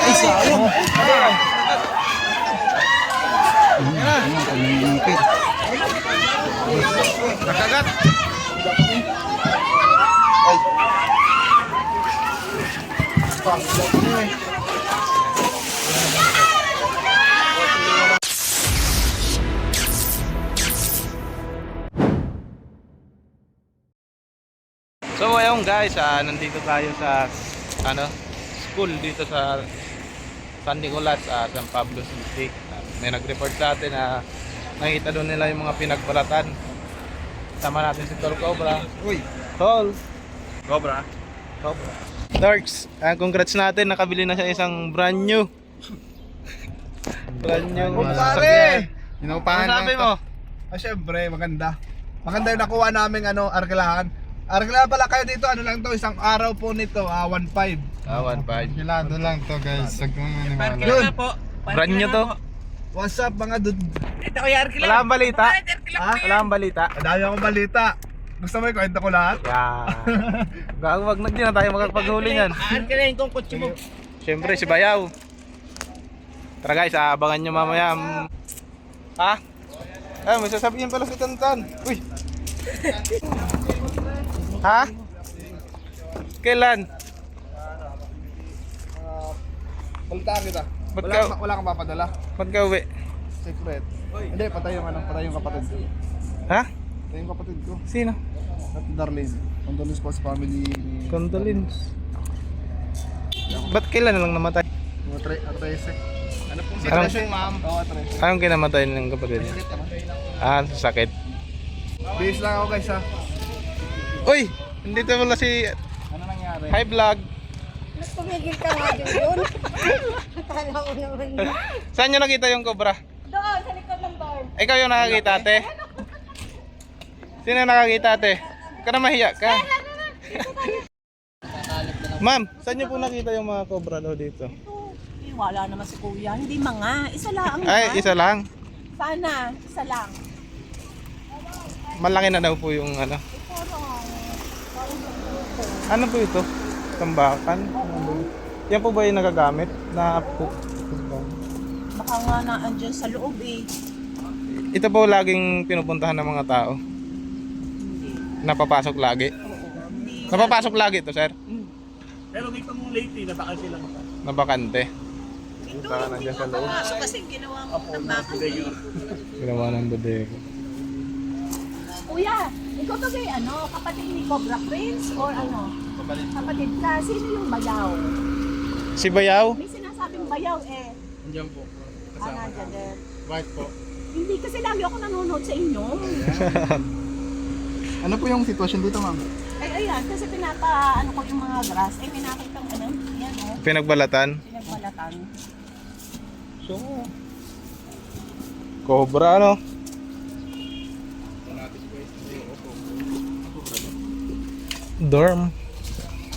Ay, sayang. Nakagat. So ayun guys, nandito tayo sa school dito sa San Nicolas, San Pablo City. May nag-report sa atin na nakita doon nila yung mga pinagbalatan. Sama natin si Tol Cobra. Uy, Tol Cobra. Darks, congrats natin, nakabili na siya isang brand new Pare! Inupahan lang sabi to. mo? Syempre, maganda. Maganda yung nakuha namin Arkilahan. Arkilahan pala kayo dito, ano lang to, isang araw po nito, 1.5. 1.5. Kilado lang to guys, sag mo maniwala. Yun. Brand new to. What's up mga dud? Ito kuya Arkila. Wala kang balita? Ha? Wala kang balita? Madami akong balita. Gusto mo ikwento ko lahat? Yeah. Wag na, di na tayo makakapaghuli niyan. Arkila yung kung kutsi mo. Siyempre si Bayaw. Tara guys, abangan nyo mamaya. Ha? May sasabihin pala si Tantan. Uy. Ha? Kailan? Balitaan kita. Ba't Wala, ka- wala kang papadala. Ba't ka uwi? Secret. Hindi, patay yung kapatid ko. Ha? Patay yung kapatid ko. Sino? At Darlene. Condolence po sa family ni... Condolence. Ba't kailan na lang namatay? Yung Atrese. Ano pong Anong- situation, ma'am? Oo, Atrese. Anong kinamatay ng kapatid? Sa sakit. Base lang ako guys ha. Uy! Nandito wala si Ano nangyari? Hi Vlog. Mas tumigil ka nga din doon. Akala ko naman. Saan nyo nakita yung cobra? Doon, sa likod ng door. Ikaw yung nakakita, ate? Sino yung nakakita, ate? Ka na mahiya ka. Ma'am, saan nyo po nakita yung mga cobra daw dito? Wala naman si kuya. Hindi mga. Isa lang. Ay, isa lang. Sana. Isa lang. Malaki na daw po yung ano. Ano po ito? Tambakan? Yan po ba yung nagagamit? Na po. Baka nga na andyan sa loob eh. Ito po laging pinupuntahan ng mga tao. Hindi. Napapasok lagi. Hindi. Napapasok lagi ito, sir. Pero dito mong lately, nabakal sila. Nabakante. Ito, Baka hindi nandiyan sa mo loob. papasok kasi ginawa mo ng bakal eh. Ginawa ng bodega. Kuya, ikaw to kay ano, kapatid ni Cobra Prince or ano? Kapatid ka. Sino yung bayaw? Si Bayaw? May sinasabing bayaw eh. Andiyan po. Nandiyan din. Bakit po? Hindi kasi lagi ako nanonood sa inyo. Ano po yung sitwasyon dito, ma'am? Ay, ayan, kasi ano ko yung mga grass. Ay, may nakitang ano, yan oh, Pinagbalatan. pinagbalatan. So, cobra ano? Dorm.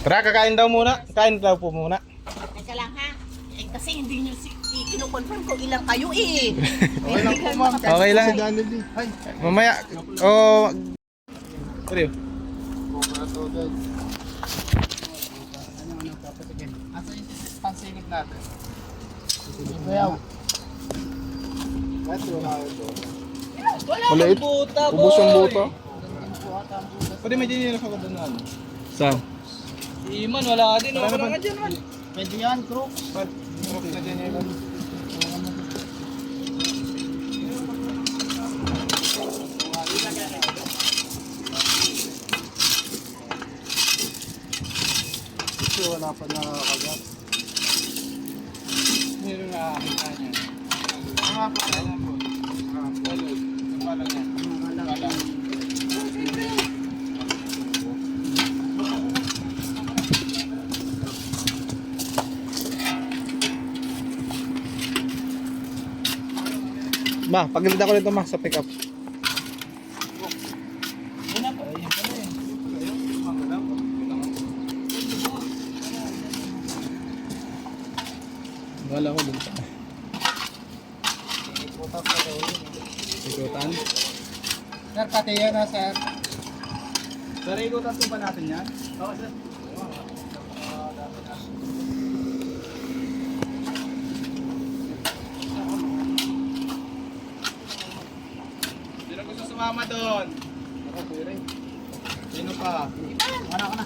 Tara, kakain daw muna. Kain daw po muna. Teka lang ha. Eh, kasi hindi nyo kinukonfirm kung ilang kayo eh. Okay lang po, ma'am. Okay lang. Si Jollibee. Ay, Mamaya. Oh. Sorry. asa yung pansinig natin? Bayaw. Kahit wala ito. Maliit. buta, Ubus yung buto. Pwede may dinila sa kadunan. Saan? Iman, wala din. Wala na ba? dyan man. Pwede yan, Crooks. Crooks na dinila. Kasi wala pa nakakagat. Meron na nakakita niya. Mga pa, ano po? Ma, pagilid ako nito ma sa pick up. Wala ko dito. Ikutan. Sir, pati yan na, sir. Sir, ikutan po ba natin yan? Oo, sir. sumama doon. Sino pa? Wala ka na.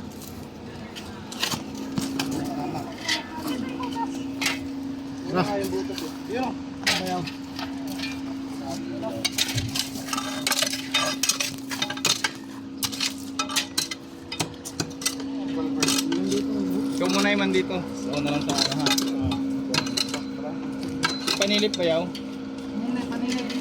Wala ka yung butas eh. Yun o. Ano yan? Ikaw muna yung man dito. Ikaw na lang sa ano ha. Panilip ba yaw? Panilip.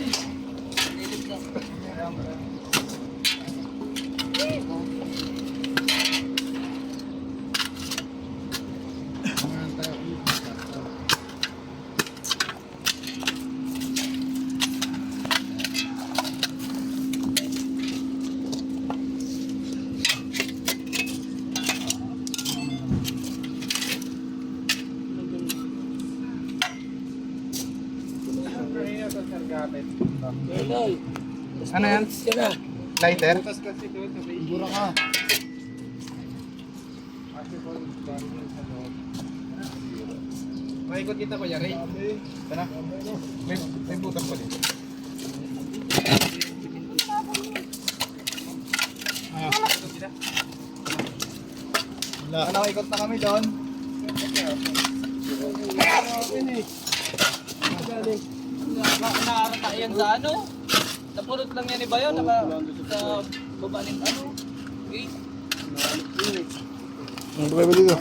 Ano yan? Lighter? Siguro ka. Maikot kita pa yari. Tara. May butang pa dito. Wala. Ikot na kami doon. Naarata yan sa ano? Napulot lang yan ni Bayo, sa baba ng ano? Gate. Ang problema dito.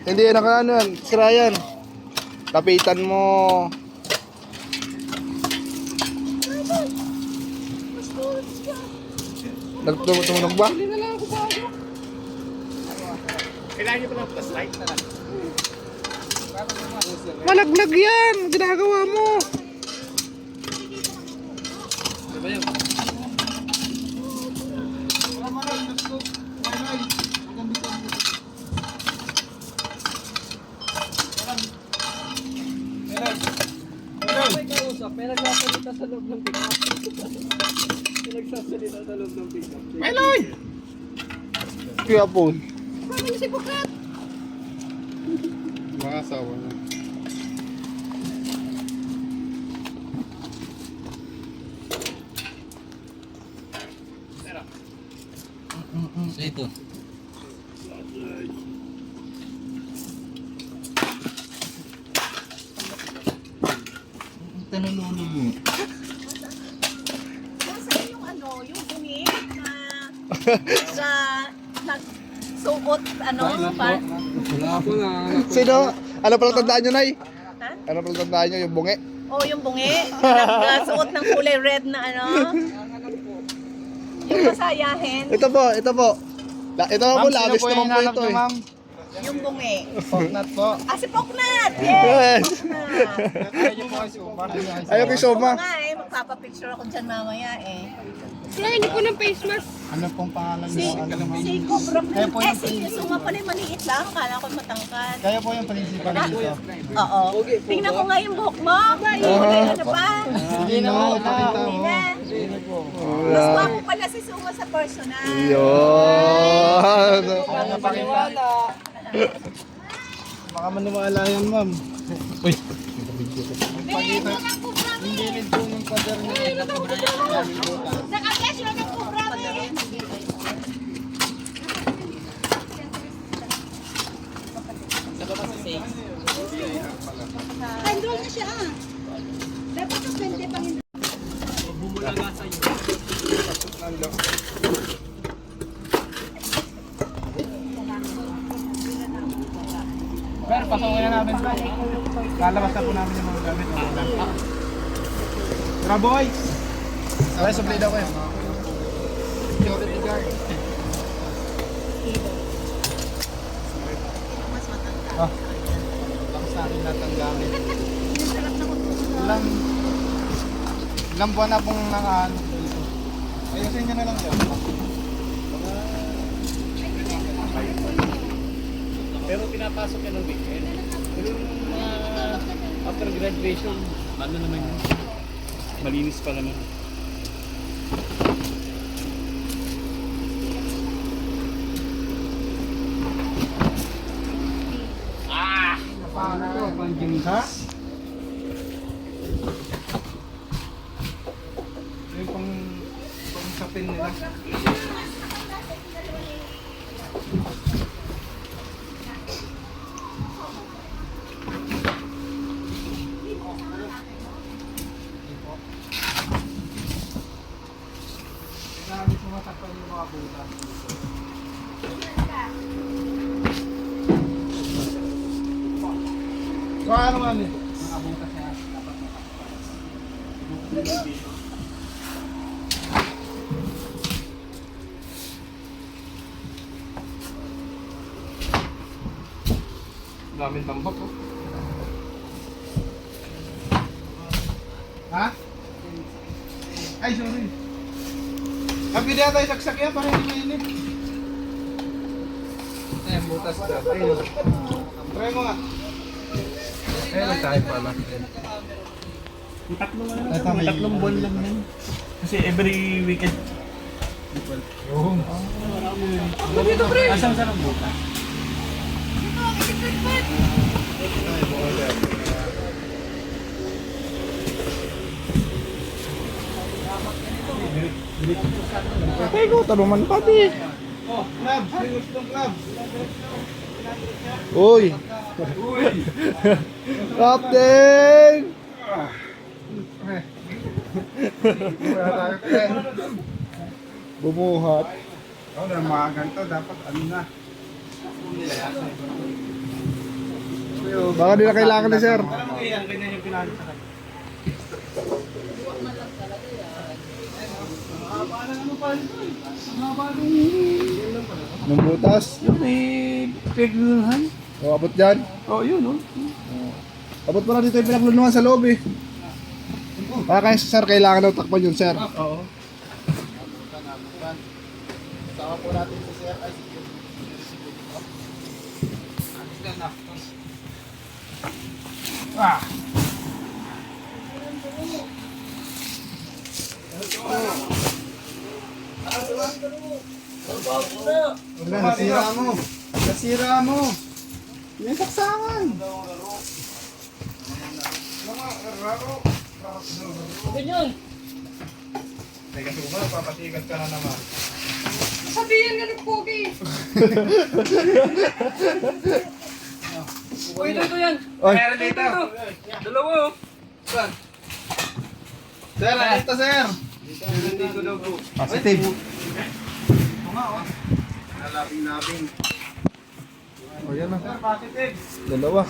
Hindi yan ano yan. Sira yan. Kapitan mo. Tumunog ba? Kailangan nyo pa ng flashlight na lang. Malaglag yan! Ginagawa mo! May kausap, may nagsasalita sa loob ng pick-up. May nagsasalita sa loob ng pick-up. Meloy! Kuya Paul. Mga asawa na. So ito. Tanululo mo. Nasaan yung ano, yung bungi na sa nagsuot, ano, Wala po na. Sino? Ano pala tandaan nyo, Nay? ha? Ano pala tandaan nyo? Yung bungi? Oh, yung bungi, nagsuot ng kulay red na ano. Yung masayahin, Ito po, ito po. Ito po, labis naman po ito eh. yung bungi. Porknut po. Ah, si Poknat! Yes! Yes! Poknat! Ayaw kay Soma. Nga eh, magpapapicture ako dyan mamaya eh. Ano pong pangalan Si, si Cobra si Suma pala yung maliit lang, akala ko matangkad. Kaya po yung principal dito. Oo. Tingnan ko nga yung buhok mo. Yung ano pa? Hindi na po. Ipakita Hindi mo. na. Mas guwapo pala si Suma sa personal. Yun. Baka maniwala yan, ma'am. Hindi rin po ng pader niya. Nakakasyo ng Cobra eh. Handle na siya. Dapat ang 20 pang hindi. Pero pasawin na namin po. Lalabas na po namin yung mga gamit. Tara boys! Sabay, supply daw kayo. Security guard. Lang sa akin lahat ang gamit. Ilang buwan na pong nakaano dito. Ayusin nyo na lang yan. Pero pinapasok yan ng weekend. Pero after graduation, ano naman yun? Malinis pa naman. Ha? pin nila. Grabe sumasaktan yung mga butas. So ano nga ni? Mga butas niya. Daming tambak oh. Ha? Ay, sorry. Happy na tayo saksak yan para hindi mainit. Ayan, butas na. Ayun. Try mo nga. Ayun, tayo pala. Tatlong buwan lang yan. Kasi every weekend. Oo. Asang sarang buka? Pego, taluman pati. Oh, club. Sino gusto ng club? Uy. Captain! Bumuhat. Oh, na mga ganito, dapat ano na. Baka nila kailangan ni sir. Ganyan yung pinali sa kanya. Nung butas. Yung may pegluhan. O, abot dyan. Oh, yun oh. Abot mo na dito yung pinagluluhan sa loob eh. Baka kaya sir, kailangan daw takpan yun sir. Oo. Sama po natin si sir. Ay, wala, nasira mo. Nasira mo. May saksangan. Ganyan. Teka, suba, papatikat ka na naman. Sabihin nga ng pogi. Uy, ito yan. Oy. Meron dito. Dalawa oh. Sir, dito sir. Dito daw po. Positive. Nalabing-labing. O, yan na. Sir, positive. Dalawa.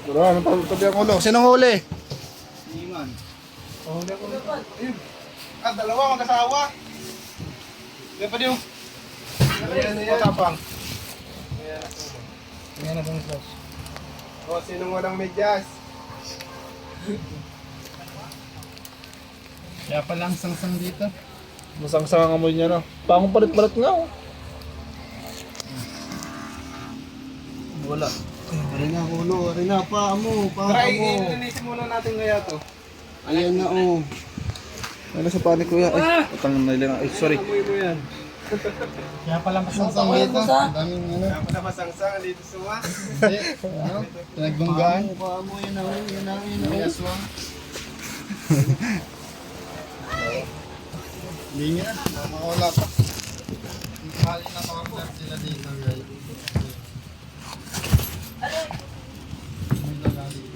Dalawa, anong tabi ang ulo? Sinong huli? Iman. Huli ako. Ayun. Ah, dalawa, mag-asawa. Yan pa din yung. Yan, matapang. Yan na pong sauce. O, sinong walang medyas? Kaya palang sangsang dito. Masangsang ang amoy niya, no? Pangong palit-palit nga, oh. Wala. Aray na ulo, aray na paa mo, Try, ilinisin muna natin kaya to. Ayan na oh. Ano sa panik kuya? Ay, utang na lang. Ay, sorry. Amoy mo yan. Kaya palang masangsang dito. Ang daming ano. Ako na masangsang dito sa was. Ano? Pinagbanggaan. Paa mo, yun na oh, yun na, yun na. May aswang. Hindi nga, makawala pa. Hali na makablog sila dito guys.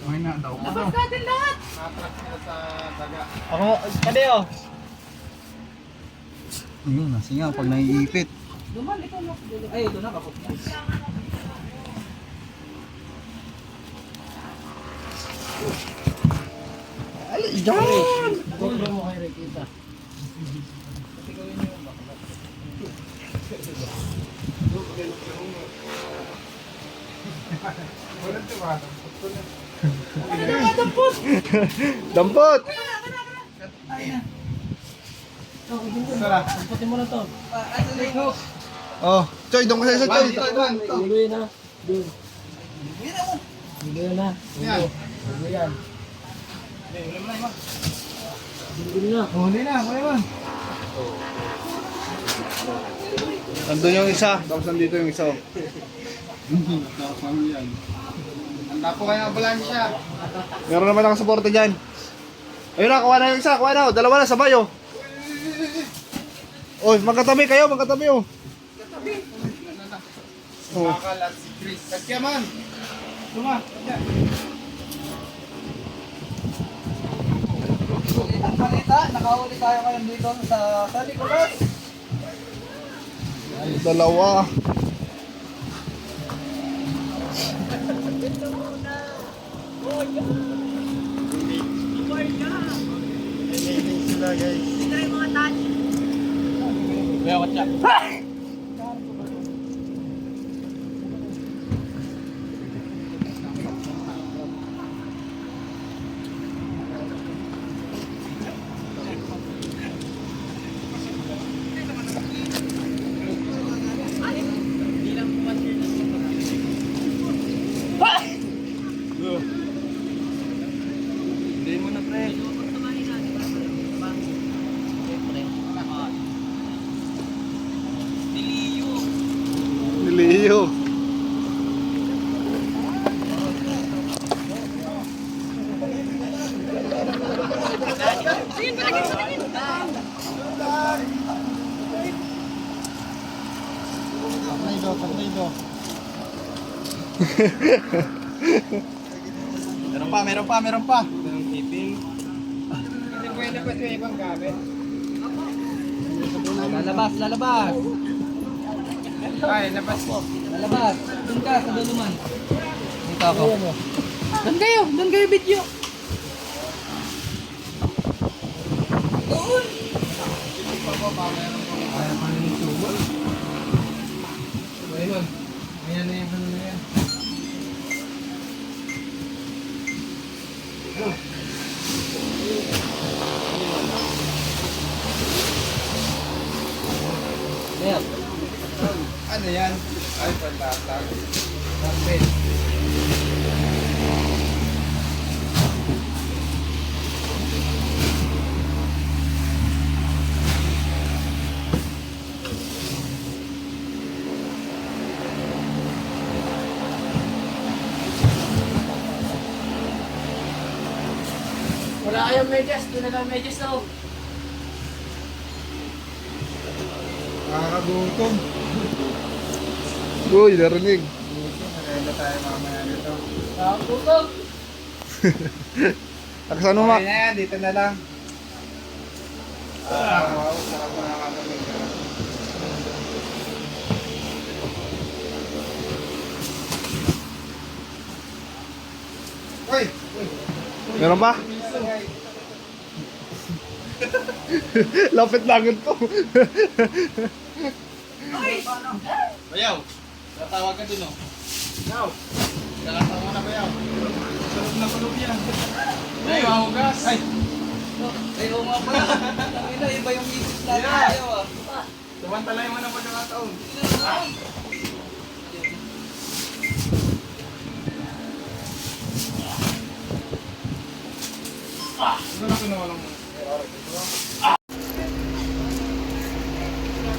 Okay na daw. Labas natin lahat. Natrak sila sa daga. Ako, kade oh. Ayun, nasingaw pag naiipit. Duman, ikaw na. Ay, ito na kapag. GoPro mo kay Rikita. Walang tumata. Dampot! Tara. Putin mo na to. Oh, Choy, doon ka sa Choy. Luloy na. Doon. Luloy na. Yan. Luloy yan. Luloy na. Huli na, huli man. Nandun yung isa, tapos nandito yung isa. Nakapang yan. Handa po kayo ng ambulansya. Meron naman akong suporte dyan. Ayun na, kuha na yung isa, kuha na. Dalawa na, sabay oh. Oh, magkatabi kayo, magkatabi oh. Oh. Makalat si Chris. Kagyaman. Tuma. Ang balita, nakahuli tayo ngayon dito sa San Nicolas. Dalawa. Sila guys. Kaya watcha. Hindi mo na pre. Niliyo. Tornado. Meron pa. Ang keeping. Pwede yung ibang gamit. Lalabas. Ay, labas po. Lalabas. Doon ka sa duluman. Dito ako. Doon kayo video. Ayan na yung na yan. Ayan. Ano yan? Ay, pantatag. Carpet. Wala kayong medyas. Doon na lang medyas ako. Nakakagutom. Uy, narinig. Nakaiba tayo mamaya dito. Nakakutog. Aksan mo, Okay na yan, dito na lang. Wow, sarap mo nakakamilig. Uy! Meron pa? Lapit lang ito. Bayaw! Tatawag ka dun, oh. Bayaw! Nakatawa na, Bayaw. Sarap na kulog yan. Ay, mahugas! Ay! Ay, oo nga pala. Tangina, iba yung isip natin tayo ah. Tumantalay mo na pagkakataon. Ito na pinawalang mo.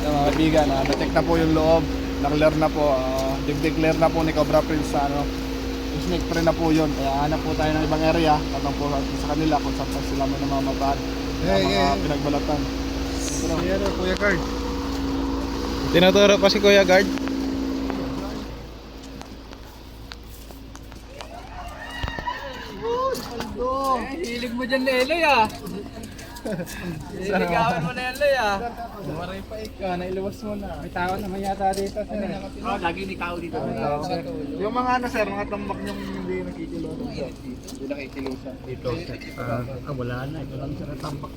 Mga kaibigan, na-check na po yung loob. Na-clear na po. Declare na po ni Cobra Prince sa ano. Snake pre na po yun. Kaya hanap po tayo ng ibang area. Tanong po sa kanila kung saan pa sila may namamataan. Mga pinagbalatan. Ayan o, Kuya Card. Tinuturo pa si Kuya Guard. Hilig mo dyan, Leloy ah. Hiligawan mo na yan, Loy ah. Maray pa ikaw, nailuwas mo na. May tao naman yata dito, sir. Oo, lagi may tao dito. Yung mga ano sir, mga tambak niyong hindi nakikilusan sir. Hindi nakikilusan. Dito. Wala na, ito lang sa natambak.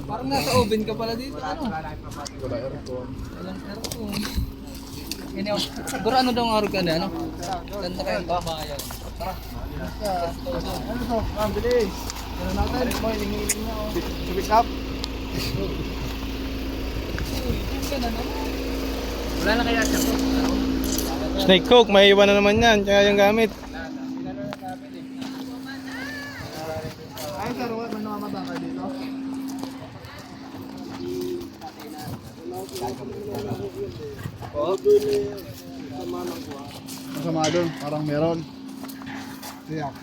Parang nasa oven ka pala dito, ano? Wala aircon. Walang aircon. Siguro ano daw ang araw ka na, ano? Ganda kayong babayan. Tara. Ano to? Bilis. Ano natin? Mo, hiling-hiling na oh. Pick up. Wala na kaya siya. Snake Coke, may iwan na naman yan. Kaya yung gamit. Ay sir, wala man namamata ka dito. Masama doon, parang meron. Tiyak.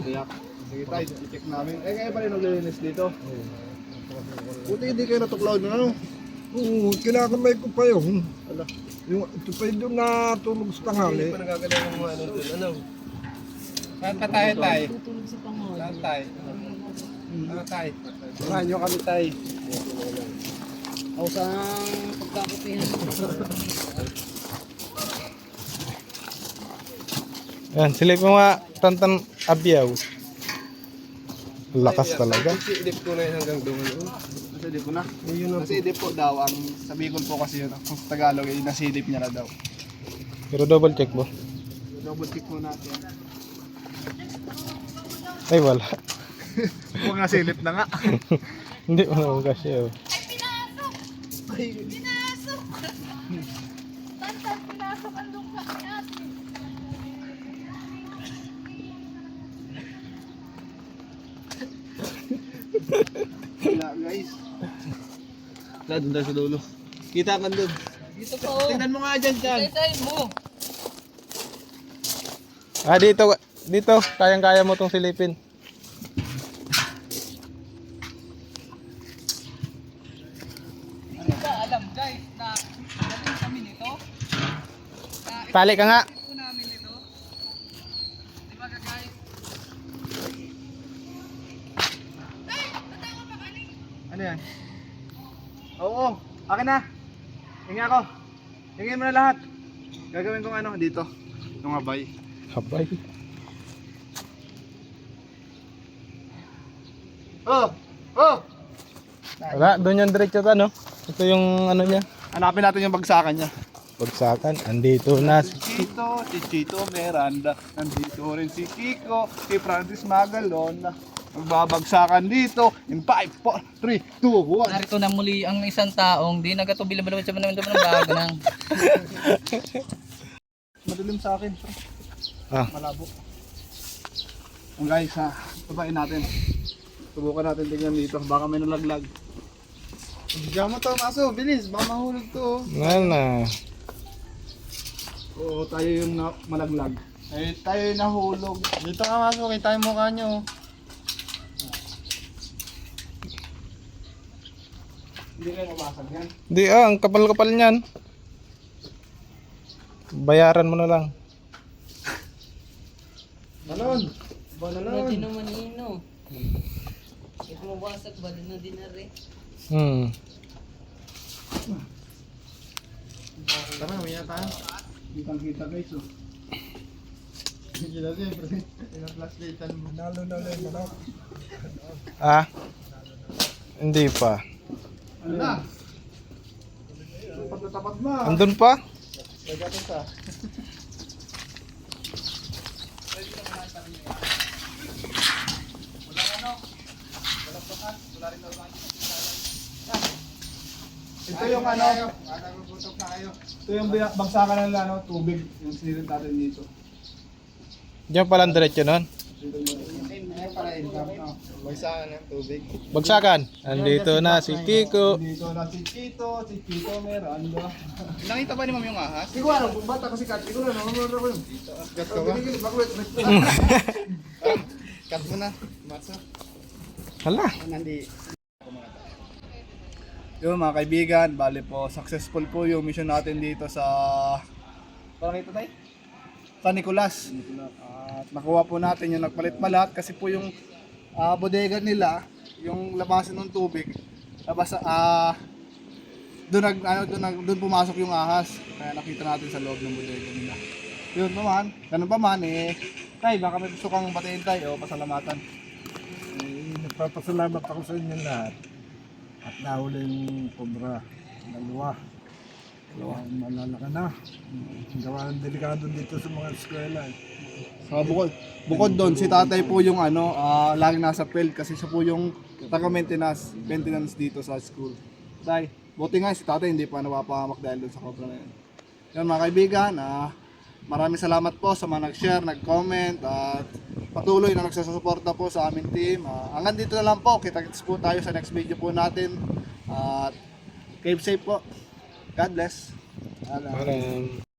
Tiyak. Sige tayo, i-check namin. Eh, kaya pala naglilinis dito. Buti hindi kayo natuklaw doon, ano? Oo, kinakamay ko pa yun. Yung, ito pa yung doon natulog sa tanghali. Saan pa tayo, tay? Saan tayo? Ano tayo? Samahan nyo kami, tay. Ako sa pagkakapihan. Yan, silip mo nga Tantan Abyaw. Lakas talaga. Idip ko na yun hanggang doon. Nasa idip ko na. Nasa idip po daw. Ang sabi ko po kasi yun. Kung sa Tagalog, ay nasidip niya na daw. Pero double check mo. Double check po natin. Ay, wala. Huwag nga silip na nga. Hindi mo naman kasi oh. Tantan, pinasok ang lupa ni ate. Wala guys. Wala doon tayo sa dulo. Kita ka doon. Dito pa oh. Tingnan mo nga dyan dyan. Tay mo. Ah, dito, kayang-kaya mo tong silipin. Hindi ba alam guys na galing kami nito? Tali ka nga. Ito namin ito. Di ba guys? Ano yan? Oo, akin na. Tingnan ako. Tingnan mo na lahat. Gagawin kong ano dito. Yung abay. Habay. Oh! Oh! Wala, doon yung diretso to, ano? Ito yung ano niya. Hanapin natin yung bagsakan niya. Bagsakan, andito na. Si Chito Miranda. Nandito rin si Kiko. Si Francis Magalon. Magbabagsakan dito. In 5, 4, 3, 2, 1. Narito na muli ang isang taong di nagatubila-bilawin sa namin ng bago ng Madilim sa akin. Ah. Malabo. Ang guys ha, babain natin. Subukan natin tingnan dito. Baka may nalaglag. Bigyan mo to, Maso. Bilis. Baka mahulog to. Na. Oo, tayo yung malaglag. Tayo yung nahulog. Dito ka, Maso. Kita yung mukha nyo. Hindi kayo mabasag yan. Di ang kapal-kapal niyan. Bayaran mo na lang. Balon! Balon! naman ino. Ito mabasag ba na din na rin? Tara, uwi na tayo. Kitang-kita guys, oh. Kita siyempre. Pinaplaslitan mo. Nalo na ulit, manok. Ah? Hindi pa. Ano na? Tapat na tapat na. Andun pa? Nagatas ah. Ito yung ano, ito yung bagsakan ng ano, tubig, yung sinilip natin dito. Diyan pala ang diretso nun. Bagsakan ng tubig. Bagsakan. Andito na si Kiko. Dito na si Chito Miranda. Nakita ba ni Ma'am yung ahas? Hindi ko alam, kung bata kasi kat, ikaw na, nanonood ako yun. Kat ka ba? Cut mo na. Matso. Hala. Yun mga kaibigan, bali po, successful po yung mission natin dito sa... Parang ito tayo? San Nicolas. At nakuha po natin yung nagpalit-malat kasi po yung bodega nila, yung labasan ng tubig, doon pumasok yung ahas. Kaya nakita natin sa loob ng bodega nila. Yun naman, ganun pa man tay, baka may gusto kang batiin tayo o pasalamatan. Nagpapasalamat ako sa inyo lahat. At nahuli yung kobra. Dalawa. Malalaka na. Gawa ng delikado dito sa mga eskwela. Bukod doon, si tatay po yung laging nasa field kasi siya po yung taga-maintenance dito sa school. Tay, buti nga si tatay hindi pa napapahamak dahil doon sa cobra na yun. Yan mga kaibigan, maraming salamat po sa mga nag-share, nag-comment at patuloy na nagsasuporta po sa aming team. Hanggang dito na lang po, kita-kits po tayo sa next video po natin at keep safe po. God bless. Parang